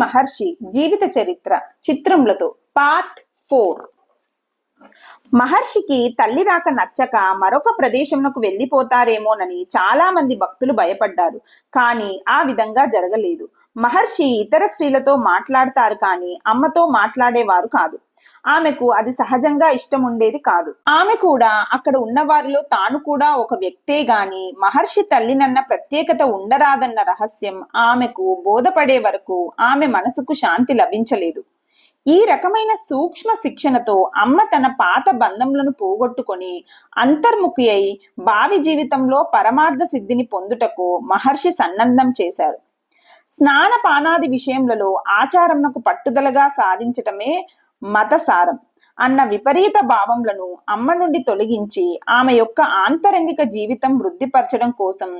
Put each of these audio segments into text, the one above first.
మహర్షి జీవిత చరిత్ర చిత్రములతో పార్ట్ 4. మహర్షికి తల్లి రాక నచ్చక మరొక ప్రదేశంకు వెళ్లిపోతారేమోనని చాలా మంది భక్తులు భయపడ్డారు. కానీ ఆ విధంగా జరగలేదు. మహర్షి ఇతర స్త్రీలతో మాట్లాడతారు కానీ అమ్మతో మాట్లాడేవారు కాదు. ఆమెకు అది సహజంగా ఇష్టం ఉండేది కాదు. ఆమె కూడా అక్కడ ఉన్నవారిలో తాను కూడా ఒక వ్యక్తే గాని మహర్షి తల్లినన్న ప్రత్యేకత ఉండరాదన్న రహస్యం ఆమెకు బోధపడే వరకు ఆమె మనసుకు శాంతి లభించలేదు. ఈ రకమైన సూక్ష్మ శిక్షణతో అమ్మ తన పాత బంధములను పోగొట్టుకొని అంతర్ముఖి అయి భావి జీవితంలో పరమార్థ సిద్ధిని పొందుటకు మహర్షి సన్నద్ధం చేశారు. స్నాన పానాది విషయములలో ఆచారమునకు పట్టుదలగా సాధించటమే మతసారం అన్న విపరీత భావములను అమ్మ నుండి తొలగించి ఆమె యొక్క ఆంతరంగిక జీవితం వృద్ధిపరచడం కోసం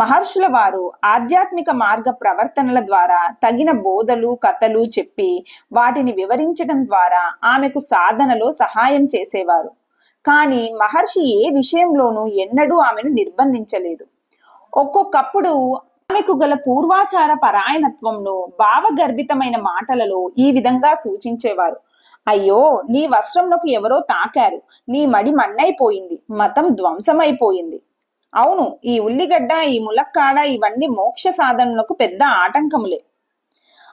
మహర్షుల వారు ఆధ్యాత్మిక మార్గ ప్రవర్తనల ద్వారా తగిన బోధలు కథలు చెప్పి వాటిని వివరించడం ద్వారా ఆమెకు సాధనలో సహాయం చేసేవారు. కానీ మహర్షి ఏ విషయంలోనూ ఎన్నడూ ఆమెను నిర్బంధించలేదు. ఒక్కొక్కప్పుడు ఆమెకు గల పూర్వాచార పరాయణత్వంను భావగర్భితమైన మాటలలో ఈ విధంగా సూచించేవారు. అయ్యో, నీ వస్త్రంలోకి ఎవరో తాకారు, నీ మడి మన్నైపోయింది, మతం ధ్వంసమైపోయింది. అవును, ఈ ఉల్లిగడ్డ, ఈ ములక్కాడ ఇవన్నీ మోక్ష సాధనలకు పెద్ద ఆటంకములే.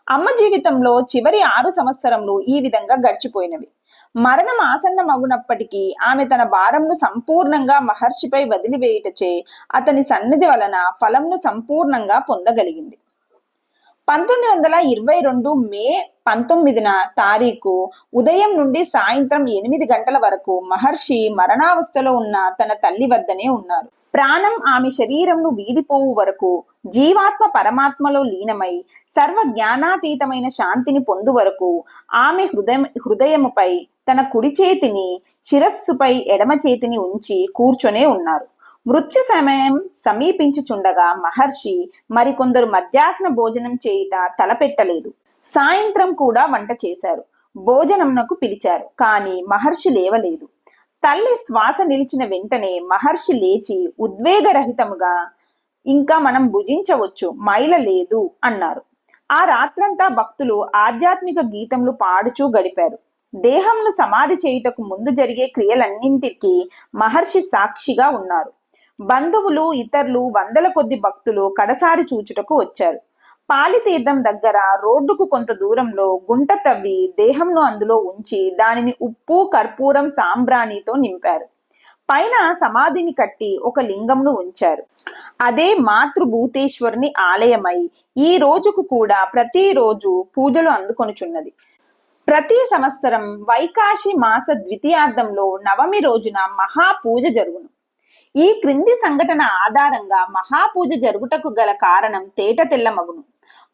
అమ్మ జీవితంలో చివరి 6 సంవత్సరములు ఈ విధంగా గడిచిపోయినవి. మరణం ఆసన్నమగునప్పటికీ ఆమె తన భారంను సంపూర్ణంగా మహర్షిపై వదిలివేయుటచే అతని సన్నిధి వలన ఫలంను సంపూర్ణంగా పొందగలిగింది. 1922 మే 19న తారీఖు ఉదయం నుండి సాయంత్రం 8 గంటల వరకు మహర్షి మరణావస్థలో ఉన్న తన తల్లి వద్దనే ఉన్నారు. ప్రాణం ఆమె శరీరంను వీడిపోవు వరకు జీవాత్మ పరమాత్మలో లీనమై సర్వ జ్ఞానాతీతమైన శాంతిని పొందు వరకు ఆమె హృదయముపై తన కుడి చేతిని, శిరస్సుపై ఎడమ చేతిని ఉంచి కూర్చొనే ఉన్నారు. మృత్యు సమయం సమీపించుచుండగా మహర్షి మరికొందరు మధ్యాహ్న భోజనం చేయుట తలపెట్టలేదు. సాయంత్రం కూడా వంట చేశారు. భోజనంనకు పిలిచారు. కానీ మహర్షి లేవలేదు. తల్లి శ్వాస నిలిచిన వెంటనే మహర్షి లేచి ఉద్వేగరహితముగా ఇంకా మనం భుజించవచ్చు, మైల లేదు అన్నారు. ఆ రాత్రంతా భక్తులు ఆధ్యాత్మిక గీతములు పాడుచూ గడిపారు. దేహంను సమాధి చేయుటకు ముందు జరిగే క్రియలన్నింటికీ మహర్షి సాక్షిగా ఉన్నారు. బంధువులు, ఇతరులు, వందల కొద్ది భక్తులు కడసారి చూచుటకు వచ్చారు. పాలితీర్థం దగ్గర రోడ్డుకు కొంత దూరంలో గుంట తవ్వి దేహంను అందులో ఉంచి దానిని ఉప్పు, కర్పూరం, సాంబ్రాణితో నింపారు. పైన సమాధిని కట్టి ఒక లింగంను ఉంచారు. అదే మాతృభూతేశ్వరుని ఆలయమై ఈ రోజుకు కూడా ప్రతిరోజు పూజలు అందుకొనుచున్నది. ప్రతి సంవత్సరం వైకాశి మాస ద్వితీయార్థంలో నవమి రోజున మహాపూజ జరుగును. ఈ క్రింది సంఘటన ఆధారంగా మహాపూజ జరుగుటకు గల కారణం తేట తెల్లమగును.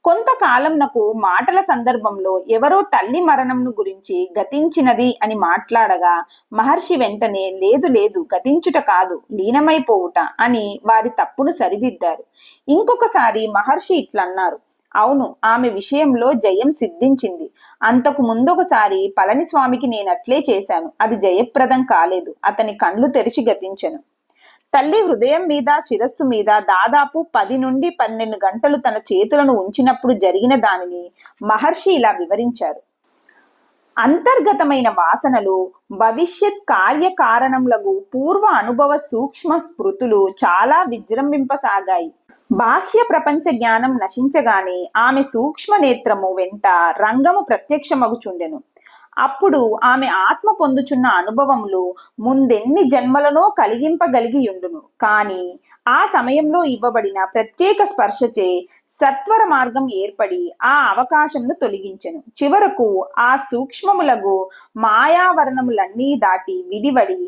కొంతకాలంనకు మాటల సందర్భంలో ఎవరో తల్లి మరణంను గురించి గతించినది అని మాట్లాడగా మహర్షి వెంటనే లేదు లేదు, గతించుట కాదు, లీనమైపోవుట అని వారి తప్పును సరిదిద్దారు. ఇంకొకసారి మహర్షి ఇట్లన్నారు, అవును, ఆమె విషయంలో జయం సిద్ధించింది. అంతకు ముందొకసారి పళనిస్వామికి నేనట్లే చేశాను, అది జయప్రదం కాలేదు, అతని కండ్లు తెరిచి గతించెను. తల్లి హృదయం మీద, శిరస్సు మీద దాదాపు 10 నుండి 12 గంటలు తన చేతులను ఉంచినప్పుడు జరిగిన దానిని మహర్షి ఇలా వివరించారు. అంతర్గతమైన వాసనలు, భవిష్యత్ కార్యకారణములకు పూర్వ అనుభవ సూక్ష్మ స్మృతులు చాలా విజృంభింపసాగాయి. బాహ్య ప్రపంచ జ్ఞానం నశించగానే ఆమె సూక్ష్మ నేత్రము వెంట రంగము ప్రత్యక్షమగుచుండెను. అప్పుడు ఆమె ఆత్మ పొందుచున్న అనుభవములు ముందెన్ని జన్మలనో కలిగింపగలిగియుండును. కానీ ఆ సమయంలో ఇవ్వబడిన ప్రత్యేక స్పర్శచే సత్వర మార్గం ఏర్పడి ఆ అవకాశంను తొలగించెను. చివరకు ఆ సూక్ష్మములగు మాయావరణములన్నీ దాటి విడివడి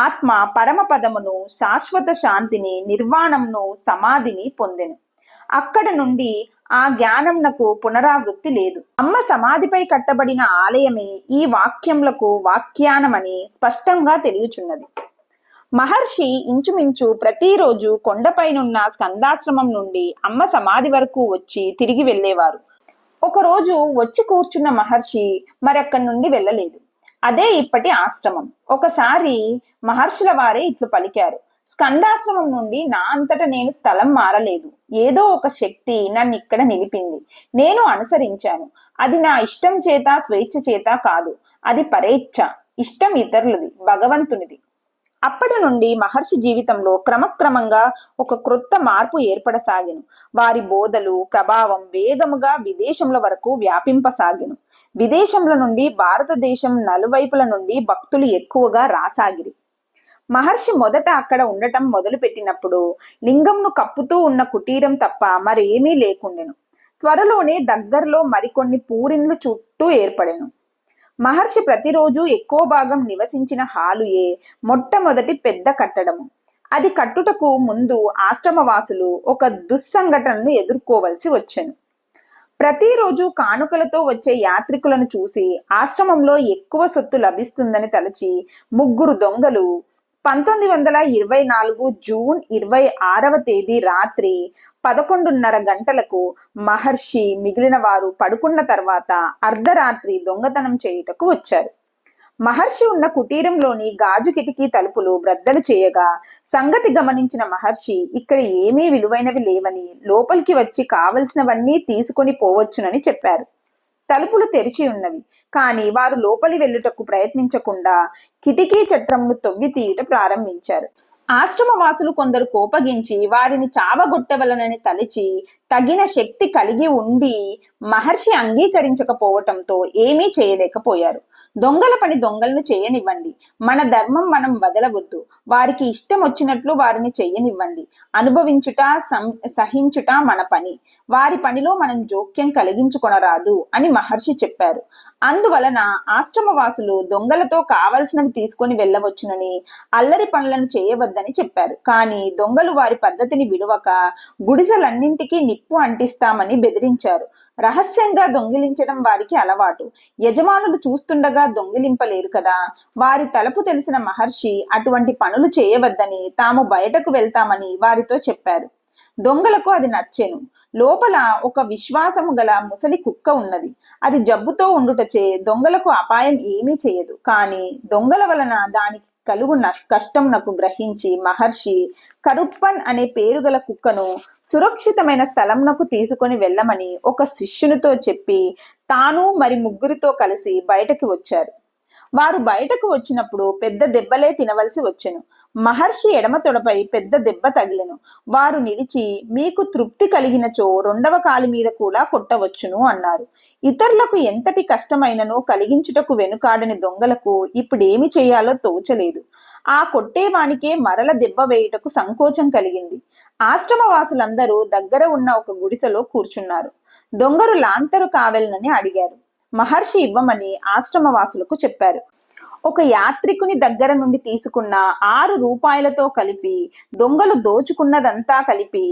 ఆత్మ పరమపదమును, శాశ్వత శాంతిని, నిర్వాణంను, సమాధిని పొందెను. అక్కడ నుండి ఆ జ్ఞానంనకు పునరావృత్తి లేదు. అమ్మ సమాధిపై కట్టబడిన ఆలయమే ఈ వాక్యములకు వాఖ్యానమని స్పష్టంగా తెలియచున్నది. మహర్షి ఇంచుమించు ప్రతిరోజు కొండపైనున్న స్కందాశ్రమం నుండి అమ్మ సమాధి వరకు వచ్చి తిరిగి వెళ్ళేవారు. ఒకరోజు వచ్చి కూర్చున్న మహర్షి మరక్కడి నుండి వెళ్ళలేదు. అదే ఇప్పటి ఆశ్రమం. ఒకసారి మహర్షుల వారే ఇట్లు పలికారు, స్కందాశ్రమం నుండి నా అంతట నేను స్థలం మారలేదు. ఏదో ఒక శక్తి నన్ను ఇక్కడ నిలిపింది. నేను అనుసరించాను. అది నా ఇష్టం చేత స్వేచ్ఛ చేత కాదు. అది పరేచ్ఛ. ఇష్టం ఇతరులది, భగవంతునిది. అప్పటి నుండి మహర్షి జీవితంలో క్రమక్రమంగా ఒక క్రొత్త మార్పు ఏర్పడసాగెను. వారి బోధలు ప్రభావం వేగముగా విదేశముల వరకు వ్యాపింపసాగెను. విదేశముల నుండి భారతదేశం నలువైపుల నుండి భక్తులు ఎక్కువగా రాసాగిరి. మహర్షి మొదట అక్కడ ఉండటం మొదలు పెట్టినప్పుడు లింగంను కప్పుతూ ఉన్న కుటీరం తప్ప మరేమీ లేకుండెను. త్వరలోనే దగ్గరలో మరికొన్ని పూరిన్లు చుట్టూ ఏర్పడెను. మహర్షి ప్రతిరోజు ఎక్కువ భాగం నివసించిన హాలుయే మొట్టమొదటి పెద్ద కట్టడము. అది కట్టుటకు ముందు ఆశ్రమవాసులు ఒక దుస్సంఘటనను ఎదుర్కోవలసి వచ్చెను. ప్రతిరోజు కానుకలతో వచ్చే యాత్రికులను చూసి ఆశ్రమంలో ఎక్కువ సొత్తు లభిస్తుందని తలచి ముగ్గురు దొంగలు 1924 జూన్ 26వ తేదీ రాత్రి 11:30 గంటలకు మహర్షి మిగిలిన వారు పడుకున్న తర్వాత అర్ధరాత్రి దొంగతనం చేయుటకు వచ్చారు. మహర్షి ఉన్న కుటీరంలోని గాజు కిటికీ తలుపులు బ్రద్దలు చేయగా సంగతి గమనించిన మహర్షి ఇక్కడ ఏమీ విలువైనవి లేవని లోపలికి వచ్చి కావలసినవన్నీ తీసుకొని పోవచ్చునని చెప్పారు. తలుపులు తెరిచి ఉన్నవి. కానీ వారు లోపలి వెళ్ళుటకు ప్రయత్నించకుండా కిటికీ చట్రంను తొవ్వి తీయుట ప్రారంభించారు. ఆశ్రమవాసులు కొందరు కోపగించి వారిని చావగొట్టవలనని తలిచి తగిన శక్తి కలిగి ఉండి మహర్షి అంగీకరించకపోవటంతో ఏమీ చేయలేకపోయారు. దొంగల పని దొంగలను చేయనివ్వండి. మన ధర్మం మనం వదలవద్దు. వారికి ఇష్టం వచ్చినట్లు వారిని చెయ్యనివ్వండి. అనుభవించుట సహించుట మన పని. వారి పనిలో మనం జోక్యం కలిగించుకొనరాదు అని మహర్షి చెప్పారు. అందువలన ఆశ్రమవాసులు దొంగలతో కావలసినవి తీసుకొని వెళ్ళవచ్చునని, అల్లరి పనులను చేయవద్దని చెప్పారు. కానీ దొంగలు వారి పద్ధతిని విడువక గుడిసెలన్నింటికీ నిప్పు అంటిస్తామని బెదిరించారు. రహస్యంగా దొంగిలించడం వారికి అలవాటు. యజమానులు చూస్తుండగా దొంగిలింపలేరు కదా. వారి తలపు తెలిసిన మహర్షి అటువంటి పనులు చేయవద్దని, తాము బయటకు వెళ్తామని వారితో చెప్పారు. దొంగలకు అది నచ్చెను. లోపల ఒక విశ్వాసము గల ముసలి కుక్క ఉన్నది. అది జబ్బుతో ఉండుటచే దొంగలకు అపాయం ఏమీ చేయదు. కానీ దొంగల వలన దానికి కలుగు కష్టమునకు గ్రహించి మహర్షి కరుప్పన్ అనే పేరు గల కుక్కను సురక్షితమైన స్థలంనకు తీసుకొని వెళ్ళమని ఒక శిష్యునితో చెప్పి తాను మరి ముగ్గురితో కలిసి బయటకు వచ్చారు. వారు బయటకు వచ్చినప్పుడు పెద్ద దెబ్బలే తినవలసి వచ్చెను. మహర్షి ఎడమ తొడపై పెద్ద దెబ్బ తగిలెను. వారు నిలిచి, మీకు తృప్తి కలిగినచో రెండవ కాలి మీద కూడా కొట్టవచ్చును అన్నారు. ఇతరులకు ఎంతటి కష్టమైనను కలిగించుటకు వెనుకాడని దొంగలకు ఇప్పుడేమి చేయాలో తోచలేదు. ఆ కొట్టేవానికే మరల దెబ్బ వేయుటకు సంకోచం కలిగింది. ఆశ్రమవాసులందరూ దగ్గర ఉన్న ఒక గుడిసెలో కూర్చున్నారు. దొంగలు లాంతరు కావెలనని అడిగారు. మహర్షి ఇవ్వమని ఆశ్రమవాసులకు చెప్పారు. ఒక యాత్రికుని దగ్గర నుండి తీసుకున్న 6 రూపాయలతో కలిపి దొంగలు దోచుకున్నదంతా కలిపి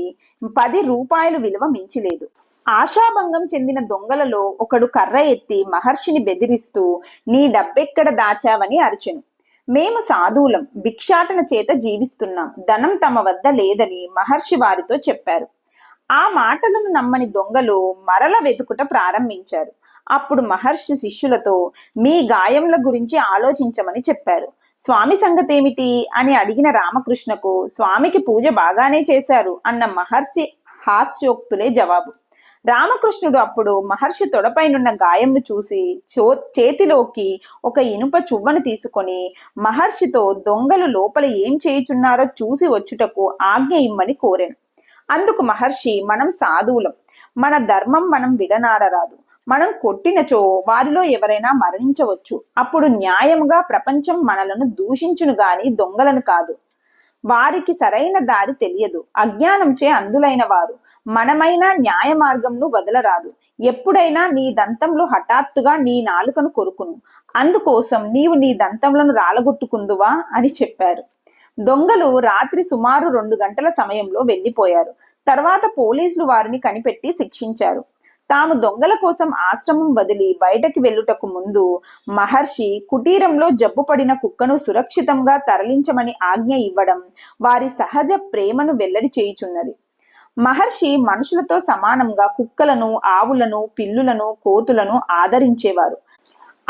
10 రూపాయలు విలువ మించిలేదు. ఆశాభంగం చెందిన దొంగలలో ఒకడు కర్ర ఎత్తి మహర్షిని బెదిరిస్తూ నీ డబ్బెక్కడ దాచావని అరిచెను. మేము సాధువులం, భిక్షాటన చేత జీవిస్తున్నాం, ధనం తమ వద్ద లేదని మహర్షి వారితో చెప్పారు. ఆ మాటలను నమ్మని దొంగలు మరల వెతుకుట ప్రారంభించారు. అప్పుడు మహర్షి శిష్యులతో మీ గాయముల గురించి ఆలోచించమని చెప్పారు. స్వామి సంగతేమిటి అని అడిగిన రామకృష్ణకు స్వామికి పూజ బాగానే చేశారు అన్న మహర్షి హాస్యోక్తులే జవాబు. రామకృష్ణుడు అప్పుడు మహర్షి తొడపైనున్న గాయంను చూసి చేతిలోకి ఒక ఇనుప చువ్వను తీసుకొని మహర్షితో దొంగలు లోపల ఏం చేయుచున్నారో చూసి వచ్చుటకు ఆజ్ఞ ఇమ్మని కోరెను. అందుకు మహర్షి మనం సాధువులం, మన ధర్మం మనం విడనాడరాదు. మనం కొట్టినచో వారిలో ఎవరైనా మరణించవచ్చు. అప్పుడు న్యాయముగా ప్రపంచం మనలను దూషించును గాని దొంగలను కాదు. వారికి సరైన దారి తెలియదు, అజ్ఞానంచే అందులైన వారు. మనమైనా న్యాయ మార్గంను వదలరాదు. ఎప్పుడైనా నీ దంతంలో హఠాత్తుగా నీ నాలుకను కొరుకును. అందుకోసం నీవు నీ దంతములను రాలగొట్టుకుందువా అని చెప్పారు. దొంగలు రాత్రి సుమారు 2 గంటల సమయంలో వెళ్లిపోయారు. తర్వాత పోలీసులు వారిని కనిపెట్టి శిక్షించారు. తాము దొంగల కోసం ఆశ్రమం వదిలి బయటకి వెళ్ళుటకు ముందు మహర్షి కుటీరంలో జబ్బుపడిన కుక్కను సురక్షితంగా తరలించమని ఆజ్ఞ ఇవ్వడం వారి సహజ ప్రేమను వెల్లడి చేయుచున్నది. మహర్షి మనుషులతో సమానంగా కుక్కలను, ఆవులను, పిల్లులను, కోతులను ఆదరించేవారు.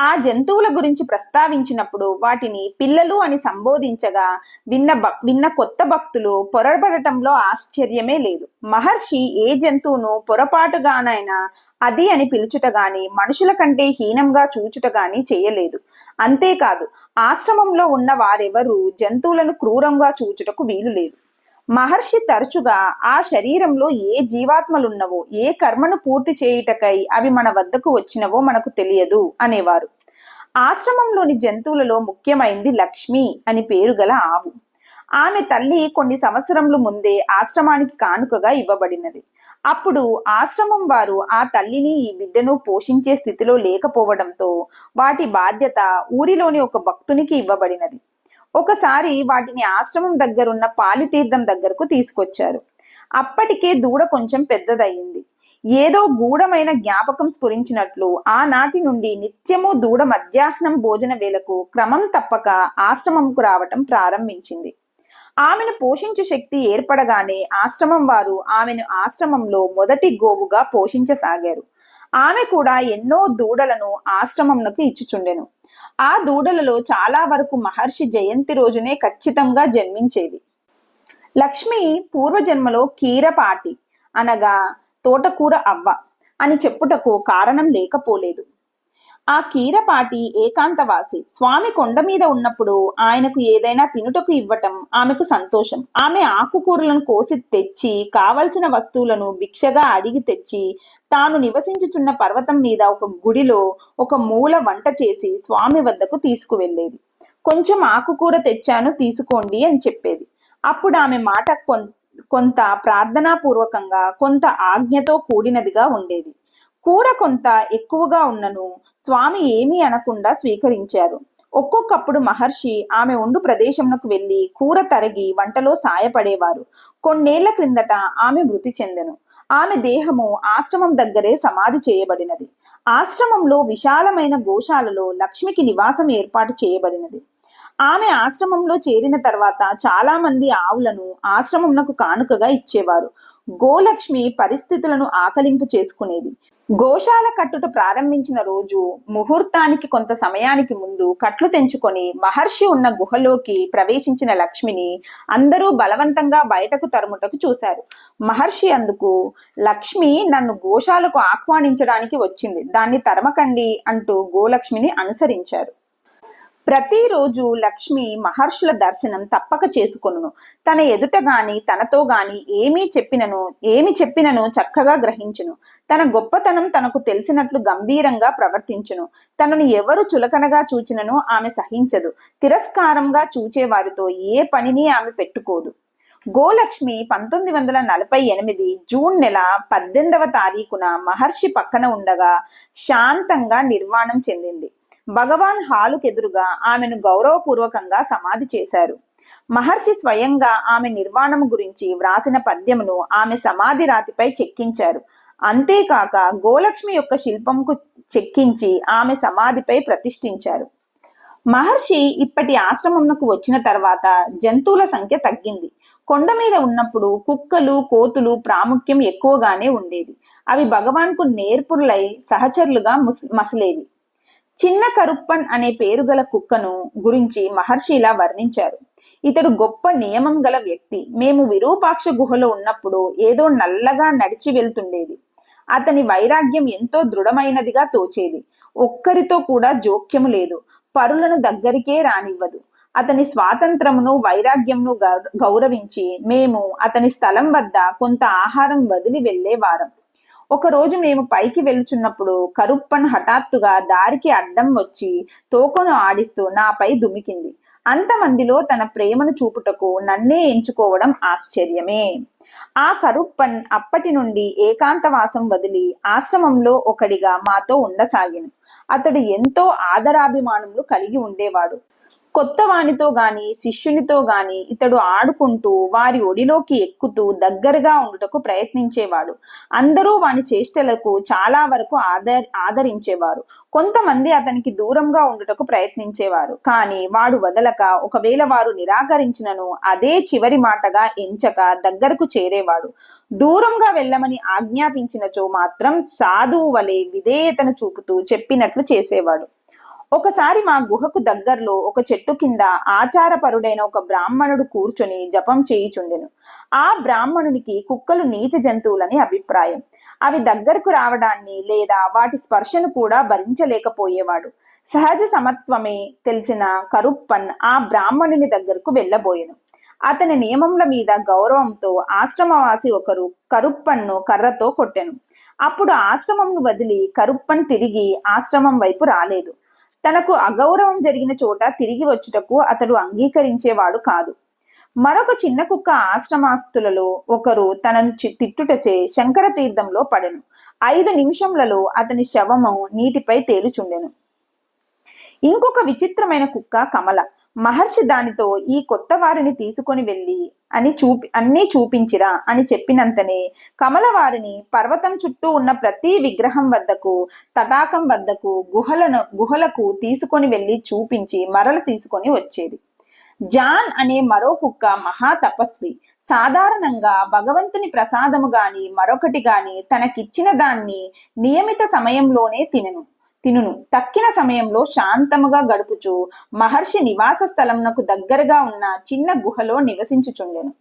ఆ జంతువుల గురించి ప్రస్తావించినప్పుడు వాటిని పిల్లలు అని సంబోధించగా విన్న కొత్త భక్తులు పొరబడటంలో ఆశ్చర్యమే లేదు. మహర్షి ఏ జంతువును పొరపాటుగానైనా అది అని పిలుచుట గాని, మనుషుల కంటే హీనంగా చూచుట గాని చేయలేదు. అంతేకాదు, ఆశ్రమంలో ఉన్న వారెవరూ జంతువులను క్రూరంగా చూచుటకు వీలు లేదు. మహర్షి తరచుగా ఆ శరీరంలో ఏ జీవాత్మలున్నవో, ఏ కర్మను పూర్తి చేయుటకై అవి మన వద్దకు వచ్చినవో మనకు తెలియదు అనేవారు. ఆశ్రమంలోని జంతువులలో ముఖ్యమైంది లక్ష్మి అని పేరు గల ఆవు. ఆమె తల్లి కొన్ని సంవత్సరముల ముందే ఆశ్రమానికి కానుకగా ఇవ్వబడినది. అప్పుడు ఆశ్రమం వారు ఆ తల్లిని ఈ బిడ్డను పోషించే స్థితిలో లేకపోవడంతో వాటి బాధ్యత ఊరిలోని ఒక భక్తునికి ఇవ్వబడినది. ఒకసారి వాటిని ఆశ్రమం దగ్గరున్న పాలితీర్థం దగ్గరకు తీసుకొచ్చారు. అప్పటికే దూడ కొంచెం పెద్దదయ్యింది. ఏదో గూఢమైన జ్ఞాపకం స్ఫురించినట్లు ఆనాటి నుండి నిత్యము దూడ మధ్యాహ్నం భోజన వేళకు క్రమం తప్పక ఆశ్రమంకు రావటం ప్రారంభించింది. ఆమెను పోషించే శక్తి ఏర్పడగానే ఆశ్రమం వారు ఆమెను ఆశ్రమంలో మొదటి గోవుగా పోషించసాగారు. ఆమె కూడా ఎన్నో దూడలను ఆశ్రమంకు ఇచ్చుచుండెను. ఆ దూడలలో చాలా వరకు మహర్షి జయంతి రోజునే ఖచ్చితంగా జన్మించేవి. లక్ష్మి పూర్వజన్మలో కీరపాటి అనగా తోటకూర అవ్వ అని చెప్పుటకు కారణం లేకపోలేదు. ఆ కీరపాటి ఏకాంతవాసి. స్వామి కొండ మీద ఉన్నప్పుడు ఆయనకు ఏదైనా తినుటకు ఇవ్వటం ఆమెకు సంతోషం. ఆమె ఆకుకూరలను కోసి తెచ్చి, కావలసిన వస్తువులను భిక్షగా అడిగి తెచ్చి, తాను నివసించుచున్న పర్వతం మీద ఒక గుడిలో ఒక మూల వంట చేసి స్వామి వద్దకు తీసుకువెళ్ళేది. కొంచెం ఆకుకూర తెచ్చాను తీసుకోండి అని చెప్పేది. అప్పుడు ఆమె మాట కొంత ప్రార్థనాపూర్వకంగా, కొంత ఆజ్ఞతో కూడినదిగా ఉండేది. కూర కొంత ఎక్కువగా ఉన్నను స్వామి ఏమీ అనకుండా స్వీకరించారు. ఒక్కొక్కప్పుడు మహర్షి ఆమె ఉండు ప్రదేశంకు వెళ్లి కూర తరిగి వంటలో సాయపడేవారు. కొన్నేళ్ల క్రిందట ఆమె మృతి చెందెను. ఆమె దేహము ఆశ్రమం దగ్గరే సమాధి చేయబడినది. ఆశ్రమంలో విశాలమైన గోశాలలో లక్ష్మికి నివాసం ఏర్పాటు చేయబడినది. ఆమె ఆశ్రమంలో చేరిన తర్వాత చాలా మంది ఆవులను ఆశ్రమంకు కానుకగా ఇచ్చేవారు. గోలక్ష్మి పరిస్థితులను ఆకలింపు చేసుకునేది. గోశాల కట్టుట ప్రారంభించిన రోజు ముహూర్తానికి కొంత సమయానికి ముందు కట్లు తెంచుకొని మహర్షి ఉన్న గుహలోకి ప్రవేశించిన లక్ష్మిని అందరూ బలవంతంగా బయటకు తరుముటకు చూశారు. మహర్షి అందుకు, లక్ష్మి నన్ను గోశాలకు ఆహ్వానించడానికి వచ్చింది, దాన్ని తరమకండి అంటూ గోలక్ష్మిని అనుసరించారు. ప్రతిరోజు లక్ష్మి మహర్షుల దర్శనం తప్పక చేసుకొనును. తన ఎదుట గాని తనతో గాని ఏమి చెప్పినను చక్కగా గ్రహించును. తన గొప్పతనం తనకు తెలిసినట్లు గంభీరంగా ప్రవర్తించును. తనను ఎవరు చులకనగా చూచినను ఆమె సహించదు. తిరస్కారంగా చూచే వారితో ఏ పనిని ఆమె పెట్టుకోదు. గోలక్ష్మి 1948 జూన్ నెల 18వ తారీఖున మహర్షి పక్కన ఉండగా శాంతంగా నిర్వాణం చెందింది. భగవాన్ హాలుకెదురుగా ఆమెను గౌరవపూర్వకంగా సమాధి చేశారు. మహర్షి స్వయంగా ఆమె నిర్వాణము గురించి వ్రాసిన పద్యమును ఆమె సమాధి రాతిపై చెక్కించారు. అంతేకాక గోలక్ష్మి యొక్క శిల్పంకు చెక్కించి ఆమె సమాధిపై ప్రతిష్ఠించారు. మహర్షి ఇప్పటి ఆశ్రమంకు వచ్చిన తర్వాత జంతువుల సంఖ్య తగ్గింది. కొండ మీద ఉన్నప్పుడు కుక్కలు, కోతులు ప్రాముఖ్యం ఎక్కువగానే ఉండేది. అవి భగవాన్కు నేర్పురులై సహచరులుగా మసలేవి. చిన్న కరుప్పన్ అనే పేరు గల కుక్కను గురించి మహర్షి ఇలా వర్ణించారు. ఇతడు గొప్ప నియమం గల వ్యక్తి. మేము విరూపాక్ష గుహలో ఉన్నప్పుడు ఏదో నల్లగా నడిచి వెళ్తుండేది. అతని వైరాగ్యం ఎంతో దృఢమైనదిగా తోచేది. ఒక్కరితో కూడా జోక్యము లేదు. పరులను దగ్గరికే రానివ్వదు. అతని స్వాతంత్రమును, వైరాగ్యంను గౌరవించి మేము అతని స్థలం వద్ద కొంత ఆహారం వదిలి వెళ్లేవారం. ఒకరోజు మేము పైకి వెళ్చున్నప్పుడు కరుప్పన్ హఠాత్తుగా దారికి అడ్డం వచ్చి తోకను ఆడిస్తూ నాపై దుమికింది. అంతమందిలో తన ప్రేమను చూపుటకు నన్నే ఎంచుకోవడం ఆశ్చర్యమే. ఆ కరుప్పన్ అప్పటి నుండి ఏకాంతవాసం వదిలి ఆశ్రమంలో ఒకడిగా మాతో ఉండసాగిను. అతడు ఎంతో ఆదరాభిమానములు కలిగి ఉండేవాడు. కొత్త వానితో గాని శిష్యునితో గాని ఇతడు ఆడుకుంటూ వారి ఒడిలోకి ఎక్కుతూ దగ్గరగా ఉండుటకు ప్రయత్నించేవాడు. అందరూ వాని చేష్టలకు చాలా వరకు ఆదరించేవారు. కొంతమంది అతనికి దూరంగా ఉండుటకు ప్రయత్నించేవారు. కానీ వాడు వదలక, ఒకవేళ వారు నిరాకరించినను అదే చివరి మాటగా ఎంచక దగ్గరకు చేరేవాడు. దూరంగా వెళ్ళమని ఆజ్ఞాపించినచో మాత్రం సాధువు వలె విధేయతను చూపుతూ చెప్పినట్లు చేసేవాడు. ఒకసారి మా గుహకు దగ్గర్లో ఒక చెట్టు కింద ఆచారపరుడైన ఒక బ్రాహ్మణుడు కూర్చొని జపం చేయుచుండెను. ఆ బ్రాహ్మణునికి కుక్కలు నీచ జంతువులని అభిప్రాయం. అవి దగ్గరకు రావడాన్ని లేదా వాటి స్పర్శను కూడా భరించలేకపోయేవాడు. సహజ సమత్వమే తెలిసిన కరుప్పన్ ఆ బ్రాహ్మణుని దగ్గరకు వెళ్ళబోయెను. అతని నియమముల మీద గౌరవంతో ఆశ్రమవాసి ఒకరు కరుప్పన్ను కర్రతో కొట్టెను. అప్పుడు ఆశ్రమంను వదిలి కరుప్పన్ తిరిగి ఆశ్రమం వైపు రాలేదు. తనకు అగౌరవం జరిగిన చోట తిరిగి వచ్చుటకు అతడు అంగీకరించేవాడు కాదు. మరొక చిన్న కుక్క ఆశ్రమాస్తులలో ఒకరు తనను తిట్టుటచే శంకర తీర్థంలో పడెను. 5 నిమిషములలో అతని శవము నీటిపై తేలుచుండెను. ఇంకొక విచిత్రమైన కుక్క కమల. మహర్షి దానితో ఈ కొత్త వారిని తీసుకొని వెళ్ళి అన్నీ చూపించిరా అని చెప్పినంతనే కమల వారిని పర్వతం చుట్టూ ఉన్న ప్రతి విగ్రహం వద్దకు, తటాకం వద్దకు, గుహలకు తీసుకొని వెళ్ళి చూపించి మరల తీసుకొని వచ్చేది. జాన్ అనే మరో కుక్క మహా తపస్వి. సాధారణంగా భగవంతుని ప్రసాదము గాని మరొకటి గాని తనకిచ్చిన దాన్ని నియమిత సమయంలోనే తినును. తక్కిన సమయంలో శాంతముగా గడుపుచు మహర్షి నివాస స్థలమునకు దగ్గరగా ఉన్న చిన్న గుహలో నివసించుచుండెను.